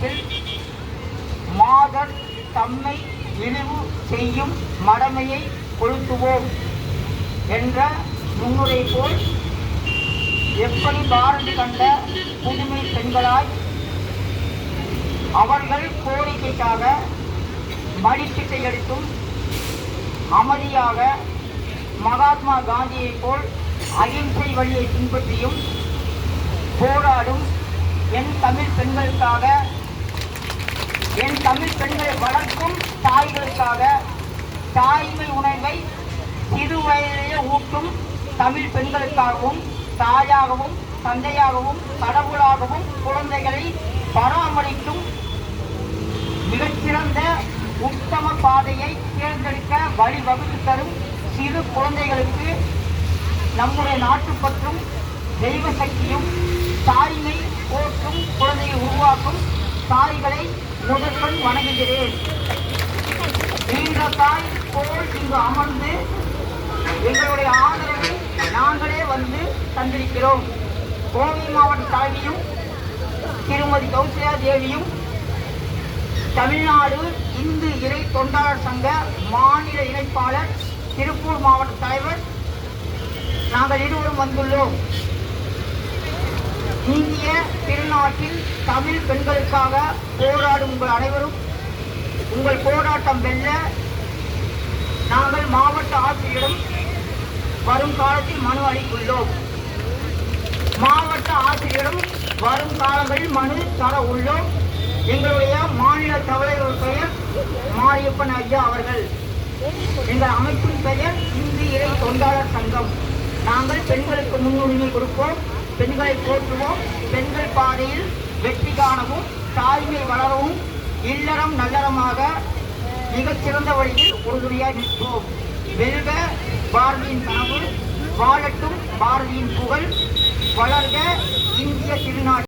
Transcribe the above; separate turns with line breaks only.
காலத்தில் மாதர் தம்மை இழிவு செய்யும் மடமையை கொளுத்துவோம் என்ற முன்னுரை போல் எப்படி பாரதி கண்ட புதுமை பெண்களாய் அவர்கள் கோரிக்கைக்காக மடிப்பிச்சை எடுத்தும் அமைதியாக மகாத்மா காந்தியை போல் அகிம்சை வழியை பின்பற்றியும் போராடும் என் தமிழ் பெண்களுக்காக, என் தமிழ் பெண்களை வளர்க்கும் தாய்களுக்காக, தாய்மை உணர்வை சிறு வயதிலேயே ஊட்டும் தமிழ் பெண்களுக்காகவும், தாயாகவும் தந்தையாகவும் கடவுளாகவும் குழந்தைகளை பராமரிக்கும் மிகச்சிறந்த உத்தம பாதையை தேர்ந்தெடுக்க வழிவகுத்து தரும் சிறு குழந்தைகளுக்கு நம்முடைய நாட்டுப்பற்றும் தெய்வ சக்தியும் தாய்மை போற்றும் குழந்தையை உருவாக்கும் தாய்களை முதற்கண் வணங்குகிறேன். இந்த தாய் போல் இங்கு அமர்ந்து எங்களுடைய ஆதரவை நாங்களே வந்து தந்திருக்கிறோம். கோவை மாவட்ட தலைவியும் திருமதி கௌசல்யா தேவியும் தமிழ்நாடு இந்து இறை தொண்டாளர் சங்க மாநில இணைப்பாளர் திருப்பூர் மாவட்ட தலைவர் நாங்கள் இருவரும் வந்துள்ளோம். இந்திய திருநாட்டில் தமிழ் பெண்களுக்காக போராடும் உங்கள் அனைவரும் உங்கள் போராட்டம் வெல்ல நாங்கள் மாவட்ட ஆட்சியரிடம் வரும் காலத்தில் மனு அளித்துள்ளோம். மாவட்ட ஆட்சியரிடம் வரும் காலங்களில் மனு தர உள்ளோம். எங்களுடைய மாநில தலைவர் பெயர் மாரியப்பன் ஐயா அவர்கள். எங்கள் அமைப்பின் பெயர் இந்து இறை தொண்டாளர் சங்கம். நாங்கள் பெண்களுக்கு முன்னுரிமை கொடுப்போம், பெண்களை போற்றுவோம், பெண்கள் பாதையில் வெற்றி காணவும், தாய்மை வளரவும், இல்லறம் நல்லறமாக மிகச்சிறந்த வழியில் உறுதுணையாய் நிற்போம். வெல்க பாரதியின் கனவு, வாழட்டும் பாரதியின் புகழ், வளர்க இந்திய திருநாடு.